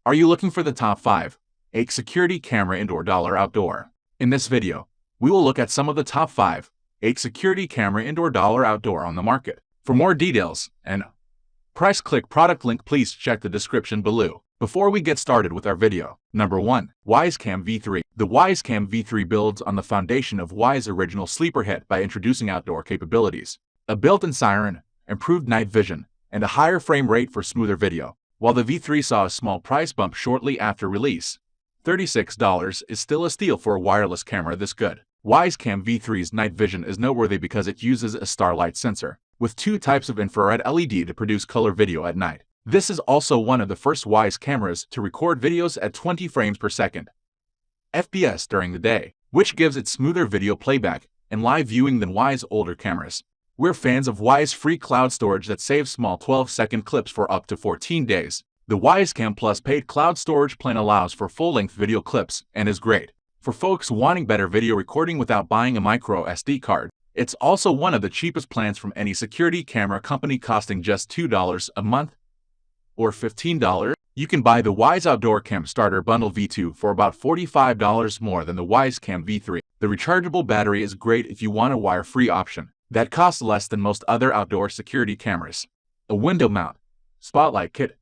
Are you looking for the top 5 8 security camera indoor outdoor? In this video, we will look at some of the top 5 8 security camera indoor outdoor on the market. For more details and price, click product link. Please check the description below. Before we get started with our video, number 1. Wyze Cam V3. The Wyze Cam V3 builds on the foundation of Wyze's original sleeper hit by introducing outdoor capabilities, a built-in siren, improved night vision, and a higher frame rate for smoother video. While the V3 saw a small price bump shortly after release, $36 is still a steal for a wireless camera this good. Wyze Cam V3's night vision is noteworthy because it uses a starlight sensor, with 2 types of infrared LED to produce color video at night. This is also one of the first Wyze cameras to record videos at 20 frames per second FPS during the day, which gives it smoother video playback and live viewing than Wyze's older cameras. We're fans of Wyze free cloud storage that saves small 12-second clips for up to 14 days. The Wyze Cam Plus paid cloud storage plan allows for full-length video clips and is great for folks wanting better video recording without buying a micro SD card. It's also one of the cheapest plans from any security camera company, costing just $2 a month or $15. You can buy the Wyze Outdoor Cam Starter Bundle V2 for about $45 more than the Wyze Cam V3. The rechargeable battery is great if you want a wire-free option that costs less than most other outdoor security cameras. A window mount, spotlight kit,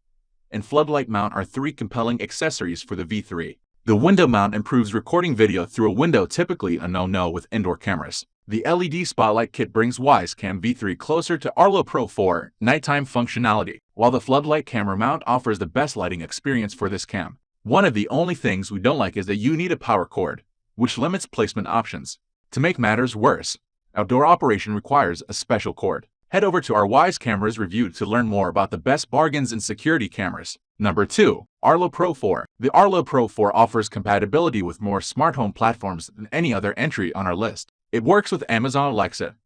and floodlight mount are 3 compelling accessories for the V3. The window mount improves recording video through a window, typically a no-no with indoor cameras. The LED spotlight kit brings Wyze Cam V3 closer to Arlo Pro for nighttime functionality, while the floodlight camera mount offers the best lighting experience for this cam. One of the only things we don't like is that you need a power cord, which limits placement options. To make matters worse, outdoor operation requires a special cord. Head over to our Wyze Cameras review to learn more about the best bargains in security cameras. Number 2. Arlo Pro 4. The Arlo Pro 4 offers compatibility with more smart home platforms than any other entry on our list. It works with Amazon Alexa,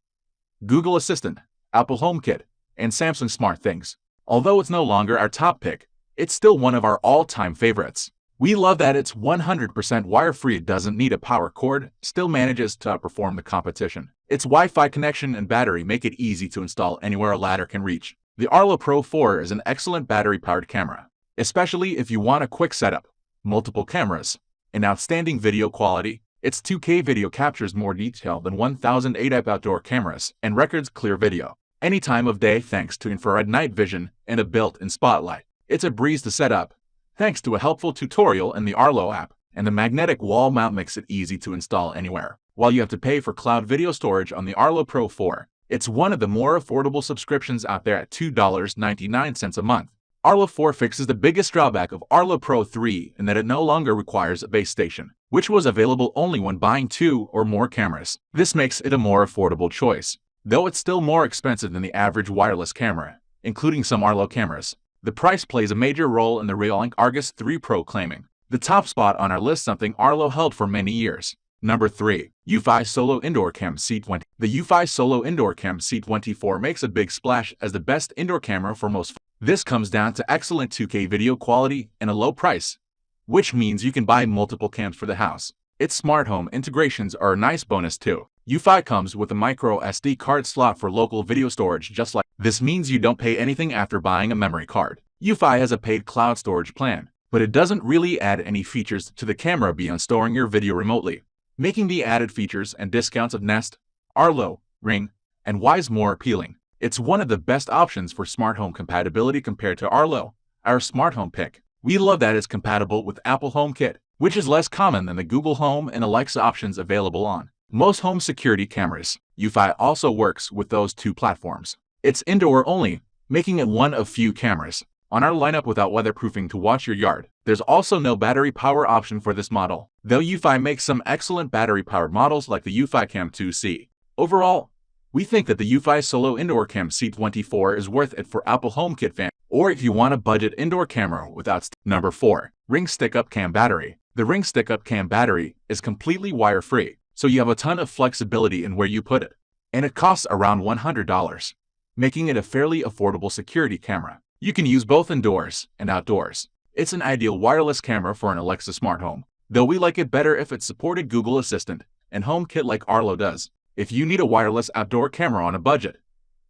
Google Assistant, Apple HomeKit, and Samsung SmartThings. Although it's no longer our top pick, it's still one of our all-time favorites. We love that it's 100% wire-free, it doesn't need a power cord, still manages to outperform the competition. Its Wi-Fi connection and battery make it easy to install anywhere a ladder can reach. The Arlo Pro 4 is an excellent battery-powered camera, especially if you want a quick setup, multiple cameras, and outstanding video quality. Its 2K video captures more detail than 1080p outdoor cameras and records clear video any time of day thanks to infrared night vision and a built-in spotlight. It's a breeze to set up thanks to a helpful tutorial in the Arlo app, and the magnetic wall mount makes it easy to install anywhere. While you have to pay for cloud video storage on the Arlo Pro 4, it's one of the more affordable subscriptions out there at $2.99 a month. Arlo 4 fixes the biggest drawback of Arlo Pro 3 in that it no longer requires a base station, which was available only when buying 2 or more cameras. This makes it a more affordable choice, though it's still more expensive than the average wireless camera, including some Arlo cameras. The price plays a major role in the Realink Argus 3 Pro claiming the top spot on our list, something Arlo held for many years. Number 3. Eufy Solo IndoorCam C20. The Eufy Solo IndoorCam C24 makes a big splash as the best indoor camera for most. This comes down to excellent 2K video quality and a low price, which means you can buy multiple cams for the house. Its smart home integrations are a nice bonus too. Eufy comes with a micro SD card slot for local video storage just like. This means you don't pay anything after buying a memory card. Eufy has a paid cloud storage plan, but it doesn't really add any features to the camera beyond storing your video remotely, making the added features and discounts of Nest, Arlo, Ring, and Wyze more appealing. It's one of the best options for smart home compatibility compared to Arlo, our smart home pick. We love that it's compatible with Apple HomeKit, which is less common than the Google Home and Alexa options available on most home security cameras. Eufy also works with those 2 platforms. It's indoor only, making it one of few cameras on our lineup without weatherproofing to watch your yard. There's also no battery power option for this model, though Eufy makes some excellent battery-powered models like the Eufy Cam 2C. Overall, we think that the Eufy Solo IndoorCam C24 is worth it for Apple HomeKit fans, or if you want a budget indoor camera without. Number 4. Ring Stick-Up Cam Battery. The Ring Stick-Up Cam battery is completely wire-free, so you have a ton of flexibility in where you put it, and it costs around $100, making it a fairly affordable security camera. You can use both indoors and outdoors. It's an ideal wireless camera for an Alexa smart home, though we like it better if it supported Google Assistant and HomeKit like Arlo does. If you need a wireless outdoor camera on a budget,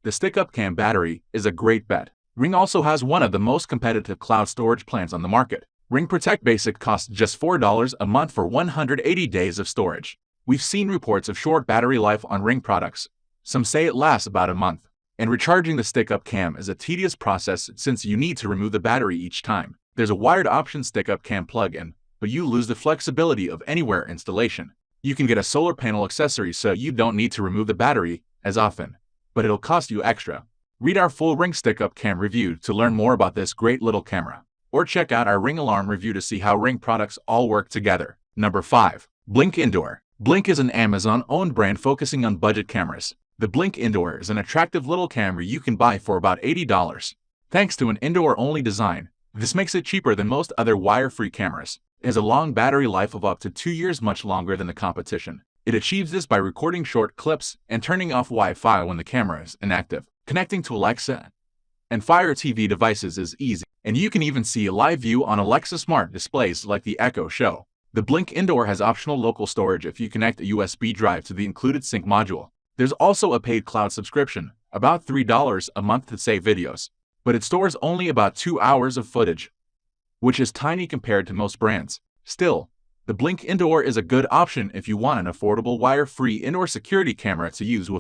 the Stick-Up Cam battery is a great bet. Ring also has one of the most competitive cloud storage plans on the market. Ring Protect Basic costs just $4 a month for 180 days of storage. We've seen reports of short battery life on Ring products. Some say it lasts about a month. And recharging the stick-up cam is a tedious process since you need to remove the battery each time. There's a wired option stick-up cam plug-in, but you lose the flexibility of anywhere installation. You can get a solar panel accessory so you don't need to remove the battery as often, but it'll cost you extra. Read our full Ring stick-up cam review to learn more about this great little camera. Or check out our Ring alarm review to see how Ring products all work together. Number 5. Blink Indoor. Blink is an Amazon-owned brand focusing on budget cameras. The Blink Indoor is an attractive little camera you can buy for about $80. Thanks to an indoor-only design, this makes it cheaper than most other wire-free cameras. It has a long battery life of up to 2 years, much longer than the competition. It achieves this by recording short clips and turning off Wi-Fi when the camera is inactive. Connecting to Alexa and Fire TV devices is easy, and you can even see a live view on Alexa smart displays like the Echo Show. The Blink Indoor has optional local storage if you connect a USB drive to the included sync module. There's also a paid cloud subscription, about $3 a month to save videos, but it stores only about 2 hours of footage, which is tiny compared to most brands. Still, the Blink Indoor is a good option if you want an affordable wire-free indoor security camera to use with